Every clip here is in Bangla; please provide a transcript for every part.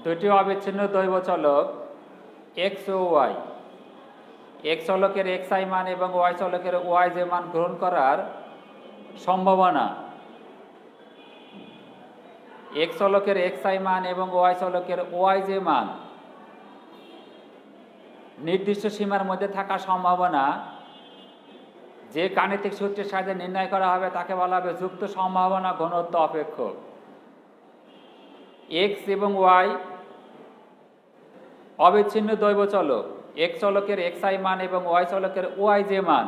দুটি অবিচ্ছিন্ন দৈব চলক এক্স ও ওয়াই, এক্স চলকের এক্স আই মান এবং ওয়াই চলকের ওয়াই জে মান গ্রহণ করার সম্ভাবনা, এক্স চলকের এক্স আই মান এবং ওয়াই চলকের ওয়াই জে মান নির্দিষ্ট সীমার মধ্যে থাকার সম্ভাবনা যে গাণিতিক সূত্রের সাহায্যে নির্ণয় করা হবে তাকে বলা হবে যুক্ত সম্ভাবনা ঘনত্ব অপেক্ষক। এক্স এবং ওয়াই অবিচ্ছিন্ন দৈব চলক, এক্স চলকের এক্স আই মান এবং ওয়াই চলকের ওয়াই জে মান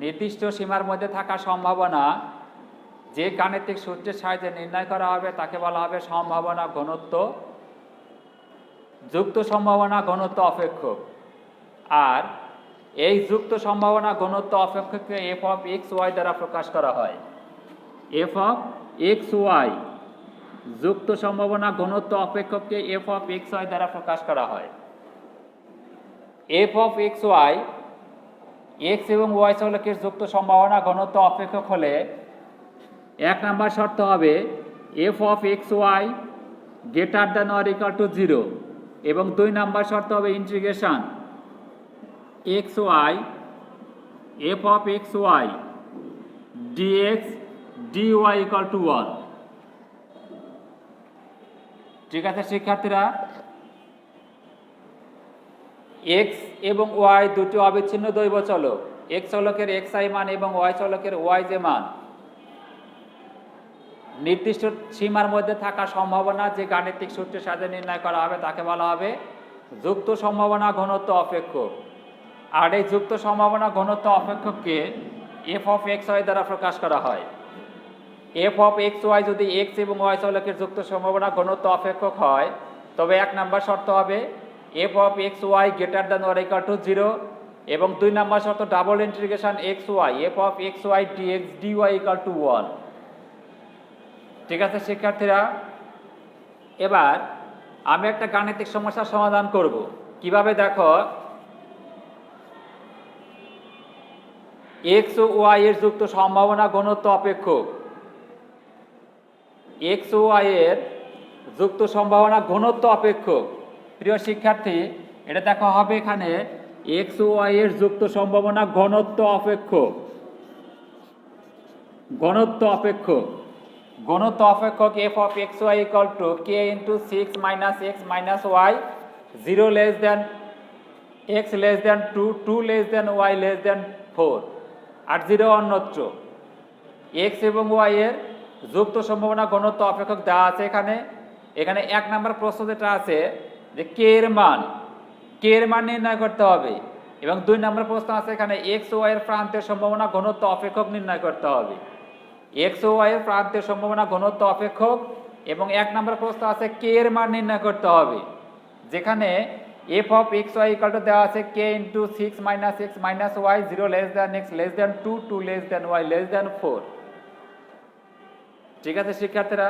নির্দিষ্ট সীমার মধ্যে থাকার সম্ভাবনা যে গাণিতিক সূত্রের সাহায্যে নির্ণয় করা হবে তাকে বলা হবে সম্ভাবনা ঘনত্ব, যুক্ত সম্ভাবনা ঘনত্ব অপেক্ষক। আর এই যুক্ত সম্ভাবনা ঘনত্ব অপেক্ষককে এফ অফ এক্স ওয়াই দ্বারা প্রকাশ করা হয়। এফ অফ এক্স ওয়াই যুক্ত সম্ভাবনা ঘনত্ব অপেক্ষককে এফ অফ এক্স ওয়াই দ্বারা প্রকাশ করা হয়। F of x Y X এবং ওয়াই চলকের যুক্ত সম্ভাবনা ঘনত্ব অপেক্ষক হলে এক নাম্বার শর্ত হবে F of x Y greater than or equal to 0 এবং 2 নাম্বার শর্ত হবে integration x Y F of x Y dx dy equal to 1। ঠিক আছে শিক্ষার্থীরা, এক্স এবং ওয়াই দুটি অবিচ্ছিন্ন দৈব চলক, এক্স চলকের এক্স আই মান এবং ওয়াই চলকের ওয়াই জে মান নির্দিষ্ট সীমার মধ্যে থাকার সম্ভাবনা যে গাণিতিক সূত্রের সাহায্যে নির্ণয় করা হবে তাকে বলা হবে যুক্ত সম্ভাবনা ঘনত্ব অপেক্ষক। আর এই যুক্ত সম্ভাবনা ঘনত্ব অপেক্ষককে এফ অফ এক্স ওয়াই দ্বারা প্রকাশ করা হয়। এফ অফ এক্স ওয়াই যদি এক্স এবং ওয়াই চলকের যুক্ত সম্ভাবনা ঘনত্ব অপেক্ষক হয় তবে এক নাম্বার শর্ত হবে F of x Y greater than or equal to 0 এবং 2 নাম্বার শর্ত double integration x Y F of x Y dx dy equal to 1। ঠিক আছে শিক্ষার্থীরা, এবার আমি একটা গাণিতিক সমস্যার সমাধান করব। কিভাবে দেখো, এক্স ও ওয়াই এর যুক্ত সম্ভাবনা ঘনত্ব অপেক্ষক, এক্স ও ওয়াই এর যুক্ত সম্ভাবনা ঘনত্ব অপেক্ষক। প্রিয় শিক্ষার্থী, এটা দেখা হবে এখানে এক্স ও ওয়াই এর যুক্ত সম্ভাবনা ঘনত্ব অপেক্ষক, ঘনত্ব অপেক্ষক, ঘনত্ব অপেক্ষক f of x y equal to k into 6 minus x minus y 0 less than x less than 2 2 less than y less than 4 আর 0 অন্যত্র। এক্স এবং ওয়াই এর যুক্ত সম্ভাবনা ঘনত্ব অপেক্ষক দেওয়া আছে এখানে। এখানে এক নম্বর প্রশ্ন যেটা আছে যে কে এর মান নির্ণয় করতে হবে এবং 2 নম্বর প্রশ্ন আছে এখানে এক্স ও ওয়াই এর প্রান্তের সম্ভাবনা ঘনত্ব অপেক্ষক নির্ণয় করতে হবে। এক্স ও ওয়াই এর প্রান্তের সম্ভাবনা ঘনত্ব অপেক্ষক এবং 1 নম্বর প্রশ্ন আছে কে এর মান নির্ণয় করতে হবে, যেখানে f of x y equal to দেওয়া আছে k into 6 minus x minus y 0 less than x less than 2 2 less than y less than 4। ঠিক আছে শিক্ষার্থীরা,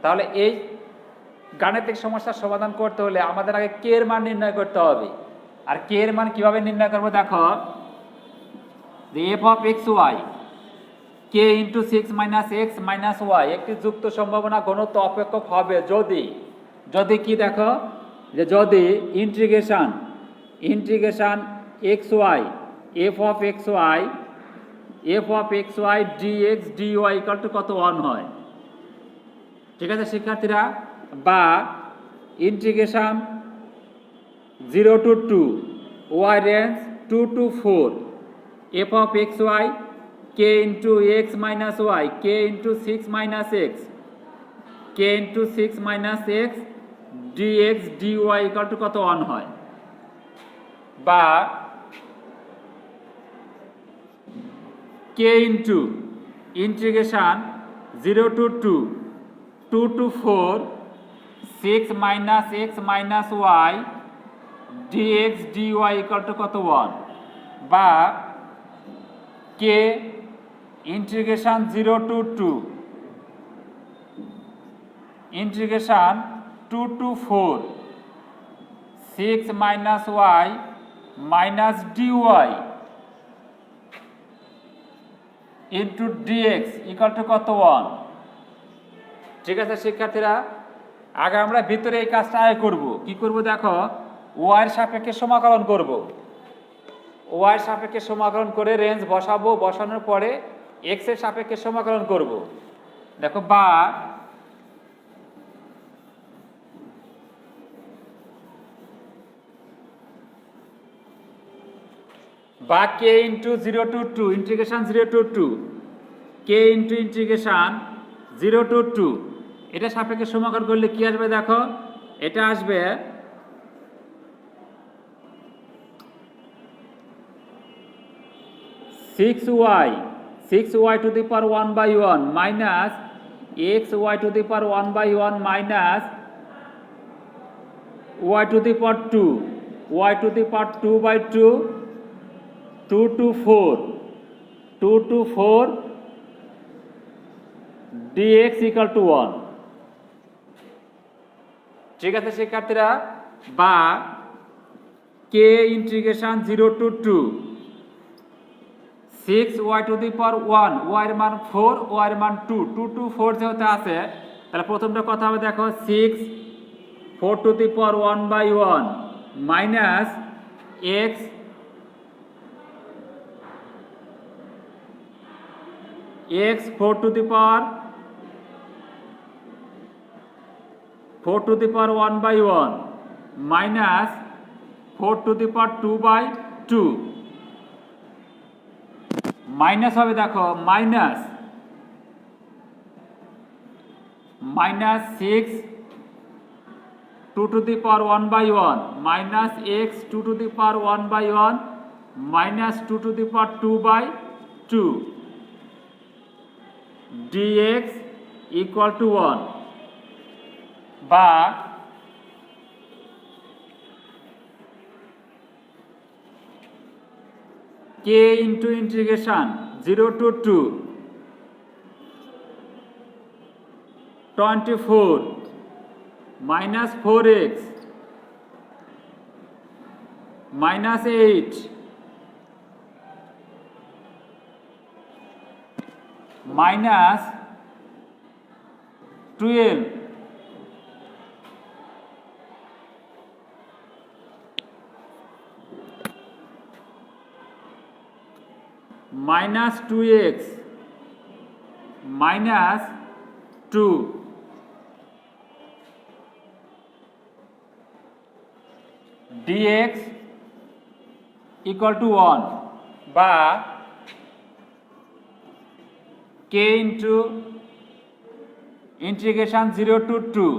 তাহলে এই গাণিতিক সমস্যার সমাধান করতে হলে আমাদের আগে কে এর মান নির্ণয় করতে হবে। আর কে এর মান কিভাবে নির্ণয় করব, দেখো যে f of x y k into 6 minus x minus y একটি যুক্ত সম্ভাবনা ঘনত্ব অপেক্ষক হবে যদি, যদি কি দেখো যে যদি integration x Y F of x Y dx dy equal to কত 1 হয়। ঠিক আছে শিক্ষার্থীরা, বা integration 0 to 2 y range 2 to 4 f of x y k into x minus y k into 6 minus x k into 6 minus x dx dy equal to কত 1 হয়। বা k into integration 0 to 2 2 to 4 6 minus x minus y dx dy equal to কত 1। বা k integration 0 to 2 integration 2 to 4 6 minus y minus dy into dx equal to কত 1। ঠিক আছে শিক্ষার্থীরা, আগে আমরা ভিতরে এই কাজটা আগে করব। কি করব দেখো, ওয়াই এর সাপেক্ষে সমাকলন করব। ওয়াই এর সাপেক্ষে সমাকলন করে রেঞ্জ বসাবো, বসানোর পরে এক্স এর সাপেক্ষে সমাকলন করব। দেখো বা k into 0 to 2 integration 0 to 2 k into integration 0 to 2 এটা সাপেক্ষে সমাকলন করলে কি আসবে দেখো, এটা আসবে 6y to the power 1 by 1 minus xy to the power 1 by 1 minus y to the power 2 y to the power 2 by 2 2 to 4 dx equal to 1। ঠিক আছে শিক্ষার্থীরা, বা k integration 0 to 2 6y to the power 1 y এর মান 4 y এর মান 2 2 to 4 যেহেতু আছে তাহলে প্রথমটা কথা হবে দেখো 6 4 to the power 1 by 1 minus x 4 to the power 1 by 1 minus 4 to the power 2 by 2 minus হবে দেখো minus 6 2 to the power 1 by 1 minus x 2 to the power 1 by 1 minus 2 to the power 2 by 2 dx equal to 1। বা k into integration 0 to 2 24 minus 4x minus 8 minus 12 minus 2x minus 2 dx equal to 1। বা k into integration 0 to 2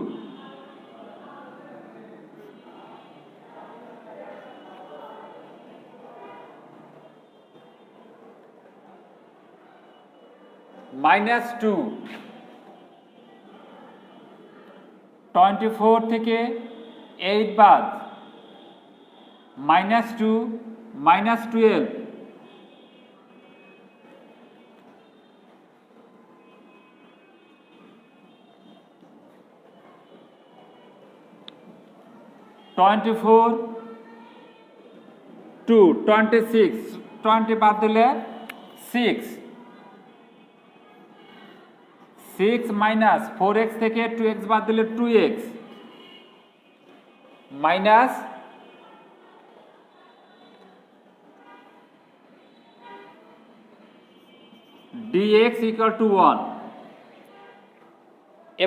minus 2 24 থেকে 8 বাদ minus 2 minus 12 24 2 26 20 বাদ দিলে 6 মাইনাস 4x থেকে 2x বাদ দিলে 2x minus dx equal to 1।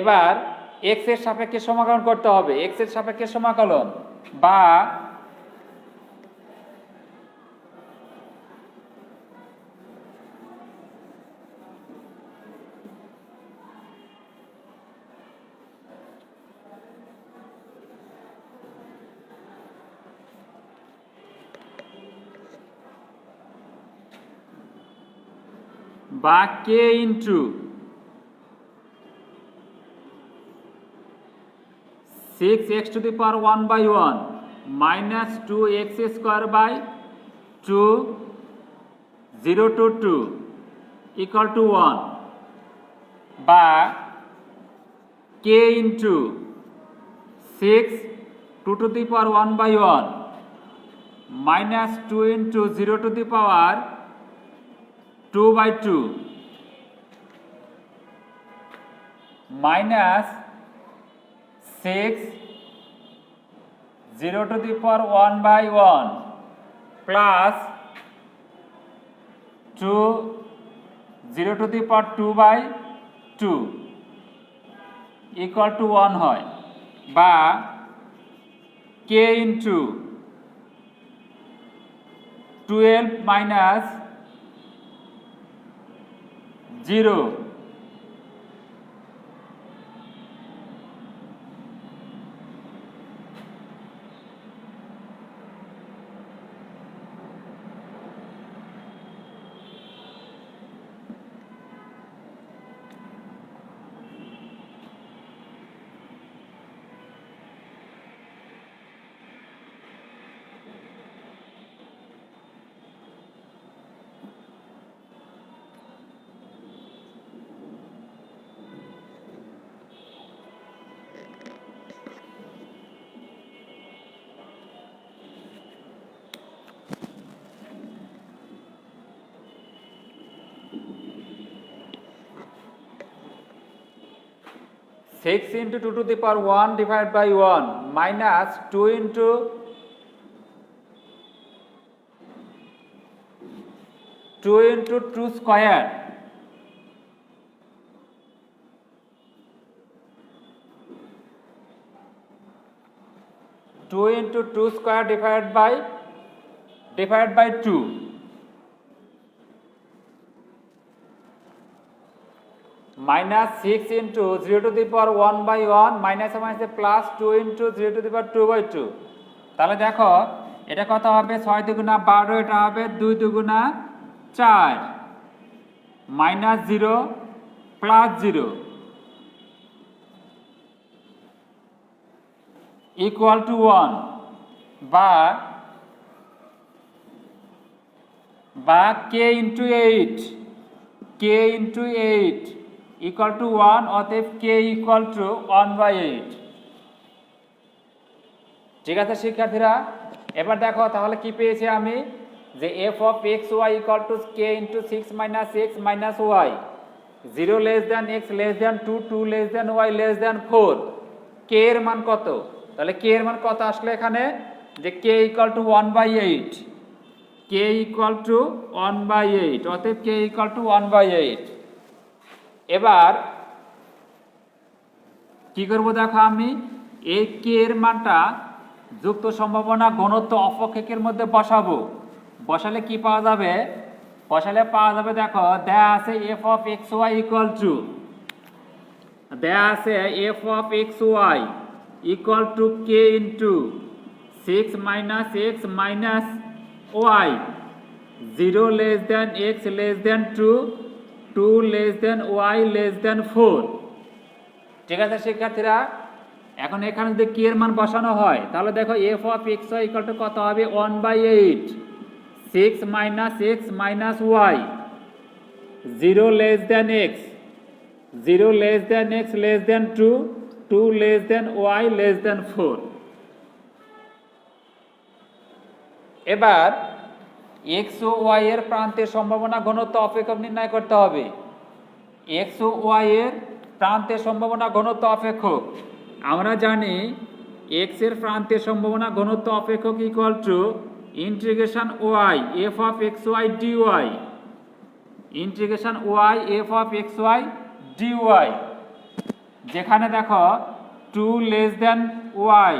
এবার x এর সাপেক্ষে সমাকলন করতে হবে, x এর সাপেক্ষে সমাকলন বা k into 6x to the power 1 by 1 minus 2x square by 2 0 to 2 equal to 1। বা k into 6 2 to the power 1 by 1 minus 2 into 0 to the power 2 by 2 minus 6 0 to the power 1 by 1 plus 2 0 to the power 2 by 2 equal to 1 হয় বা k into 12 minus 0 6 into 2 to the power 1 divided by 1 minus 2 into 2 square divided by 2 minus 6 into 0 to the power 1 by 1 minus minus plus 2 into 0 to the power 2 by 2 তাহলে দেখো এটা কত হবে 6 দুগুণা 12 এটা হবে 2 দুগুণা 4 minus 0 plus 0 equal to 1 বা k into 8 equal to 1 অতএব k equal to 1 by 8 ঠিক আছে শিক্ষার্থীরা এবার দেখো তাহলে কি পেয়েছি আমি যে f of x y equal to k into 6 minus x minus y 0 less than x less than 2 2 less than y less than 4 k এর মান কত তাহলে k এর মান কত আসলে এখানে যে k equal to 1 by 8 k equal to 1 by 8 অতএব k equal to 1 by 8 এবার কি করব দেখো আমি এই k এর মানটা যুক্ত সম্ভাবনা ঘনত্ব অপেক্ষকের মধ্যে বসালে কি পাওয়া যাবে দেখো দেয়া আছে f of x y equal to k into 6 minus x minus y 0 less than x less than 2 2 less than y less than 4 ঠিক আছে শিক্ষার্থীরা এখন এখানে যদি k এর মান বসানো হয় তাহলে দেখো f of x y equal to কত হবে 1 by 8 6 minus x minus y 0 less than x 0 less than x less than 2 2 less than y less than 4 এবার x ও y এর প্রান্তের সম্ভাবনা ঘনত্ব অপেক্ষক নির্ণয় করতে হবে x ও y এর প্রান্তের সম্ভাবনা ঘনত্ব অপেক্ষক আমরা জানি x এর প্রান্তের সম্ভাবনা ঘনত্ব অপেক্ষক equal to integration y f of x y dy integration y f of x y dy যেখানে দেখো 2 less than y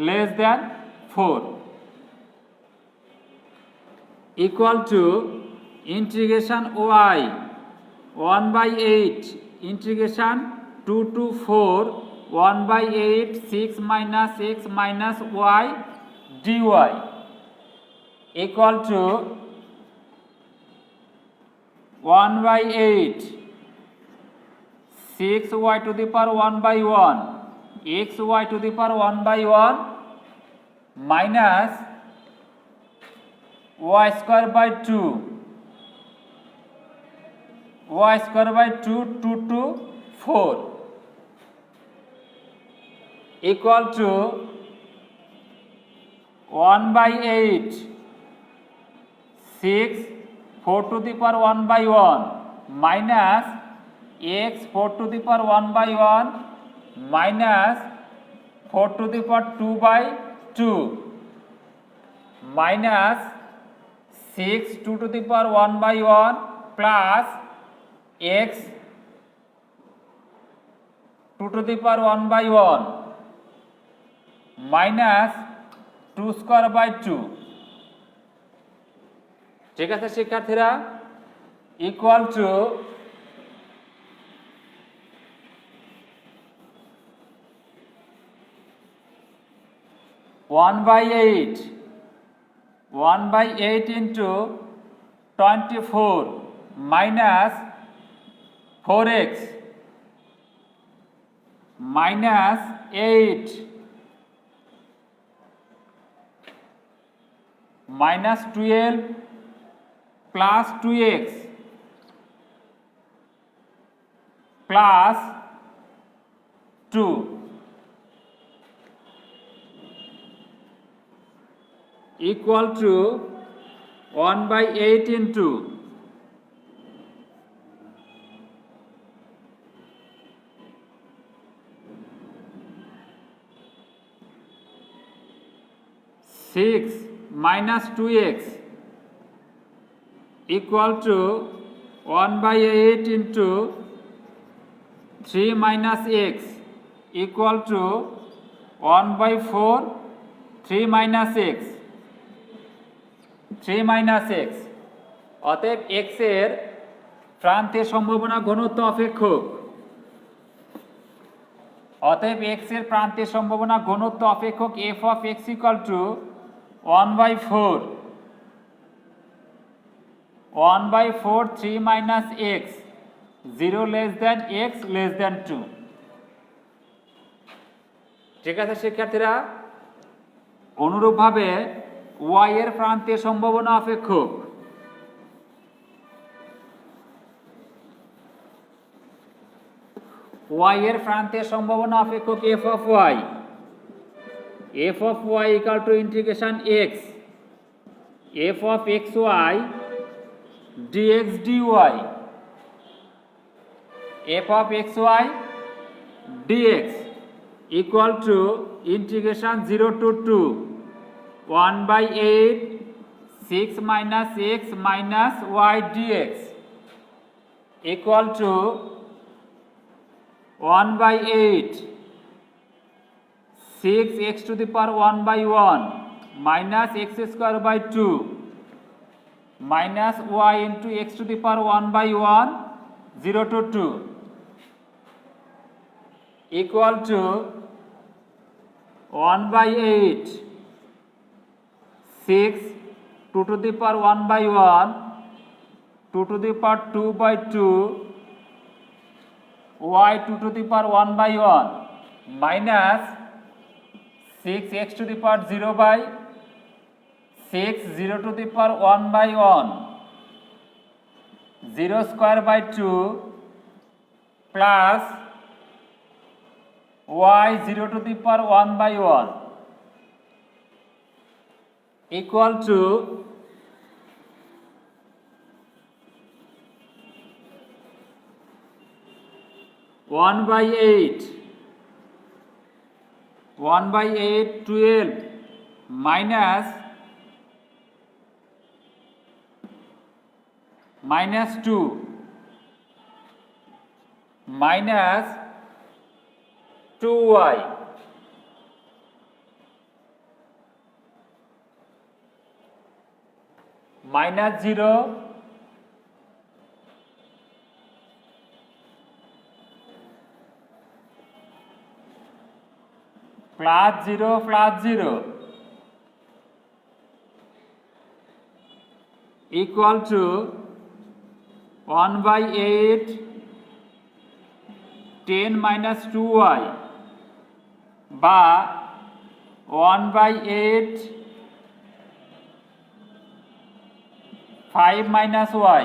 less than 4 equal to integration y 1 by 8 integration 2 to 4 1 by 8 6 minus x minus y dy equal to 1 by 8 6y to the power 1 by 1 xy to the power 1 by 1 minus y square by 2 y square by 2 2 to 4 equal to 1 by 8 6 4 to the power 1 by 1 minus x 4 to the power 1 by 1 minus 4 to the power 2/2 minus 6 2 to the power 1/1 plus x 2 to the power 1/1 minus 2 square by 2। ঠিক আছে শিক্ষার্থীরা, equal to 1/8 into 24 minus 4x minus 8 minus 12 plus 2x plus 2 equal to 1/8 into 6 minus 2x equal to 1/8 into 3 minus x equal to 1/4 3 minus x 3 minus x। অতএব x এর প্রান্তের সম্ভাবনা ঘনত্ব অপেক্ষক, অতএব x এর প্রান্তের সম্ভাবনা ঘনত্ব অপেক্ষক f of x equal to 1/4 3 minus x 0 less than x less than 2। ঠিক আছে শিক্ষার্থীরা, অনুরূপভাবে y এর প্রান্তের সম্ভাবনা অপেক্ষক y এর প্রান্তের সম্ভাবনা অপেক্ষক f of y equal to integration x f of xy dx dy f of xy dx equal to integration 0 to 2 1/8 6 minus x minus y dx equal to 1/8 6 x to the power 1/1 minus x square by 2 minus y into x to the power 1/1 0 to 2 equal to 1/8 6 2 to the power 1/1 2 to the power 2/2 y 2 to the power 1/1 minus 6 x to the power 0/6 0 to the power 1/1 0 square by 2 plus y 0 to the power 1/1 equal to 1/8 12 minus 2 minus 2y minus 0 plus 0 equal to 1/8 10 minus 2y বা 1/8 5 minus y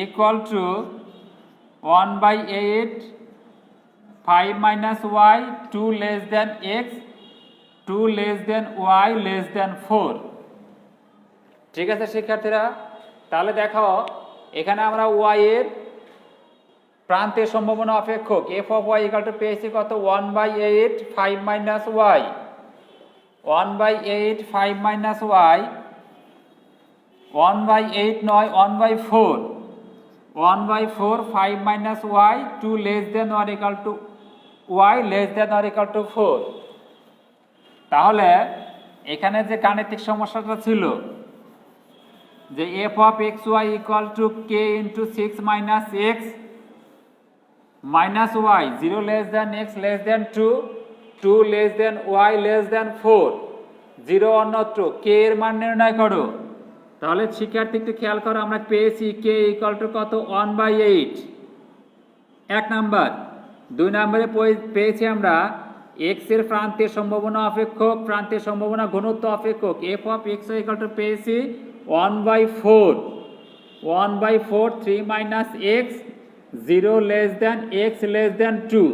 equal to 1/8 5 minus y 2 less than x 2 less than y less than 4। ঠিক আছে শিক্ষার্থীরা, তাহলে দেখো এখানে আমরা y এর প্রান্তের সম্ভাবনা অপেক্ষক f of y equal to পেয়েছি কত 1/8 5 মাইনাস ওয়াই 1/8 5 মাইনাস ওয়াই 1/8 নয় 1/4 1/4 5 minus y 2 less than or equal to y less than or equal to 4। তাহলে এখানে যে গাণিতিক সমস্যাটা ছিল যে f of x y equal to k into 6 minus x minus y 0 less than x less than 2 2 less than y less than 4 0 অন্যত্র কে এর মান নির্ণয় করো। তাহলে শিক্ষার্থী একটু খেয়াল করো, আমরা পেয়েছি কে ইকুয়াল টু কত 1/8 এক নাম্বার। 2 নম্বরে পেয়েছি আমরা এক্স এর প্রান্তের সম্ভাবনা অপেক্ষক প্রান্তের সম্ভাবনা ঘনত্ব অপেক্ষক f of x y equal to পেয়েছি 1/4 3 minus x 0 less than x less than 2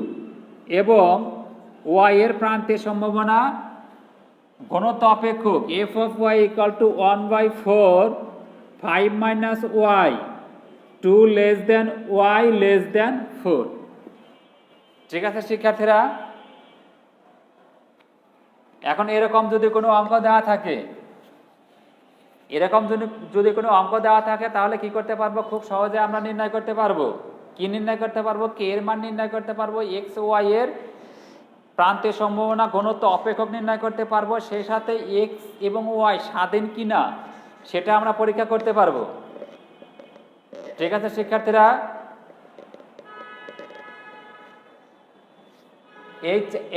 এবং ওয়াই এর প্রান্তের সম্ভাবনা ঘনত্ব অপেক্ষক f of y equal to 1/4 5 minus y 2 less than y less than 4। ঠিক আছে শিক্ষার্থীরা, এখন এরকম যদি কোনো অঙ্ক দেওয়া থাকে কোনো অঙ্ক দেওয়া থাকে তাহলে কি করতে পারবো, খুব সহজে আমরা নির্ণয় করতে পারবো। কি নির্ণয় করতে পারবো, কে এর মান নির্ণয় করতে পারবো, এক্স ওয়াই এর প্রান্তের সম্ভাবনা ঘনত্ব অপেক্ষক নির্ণয় করতে পারবো, সেই সাথে এক্স এবং ওয়াই স্বাধীন কিনা সেটা আমরা পরীক্ষা করতে পারবো। ঠিক আছে শিক্ষার্থীরা,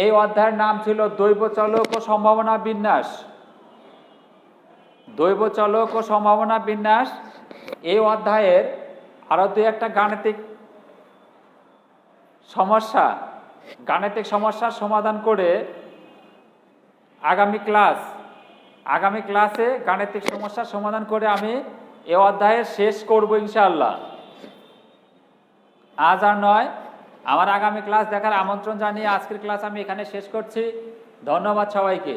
এই অধ্যায়ের নাম ছিল দৈব চলক ও সম্ভাবনা বিন্যাস। দৈব চলক ও সম্ভাবনা বিন্যাস এই অধ্যায়ের আরো দুই একটা গাণিতিক সমস্যার সমাধান করে আগামী ক্লাসে গাণিতিক সমস্যার সমাধান করে আমি এই অধ্যায়ের শেষ করব ইনশাআল্লাহ। আজ আর নয়, আমার আগামী ক্লাস দেখার আমন্ত্রণ জানিয়ে আজকের ক্লাস আমি এখানে শেষ করছি। ধন্যবাদ সবাইকে।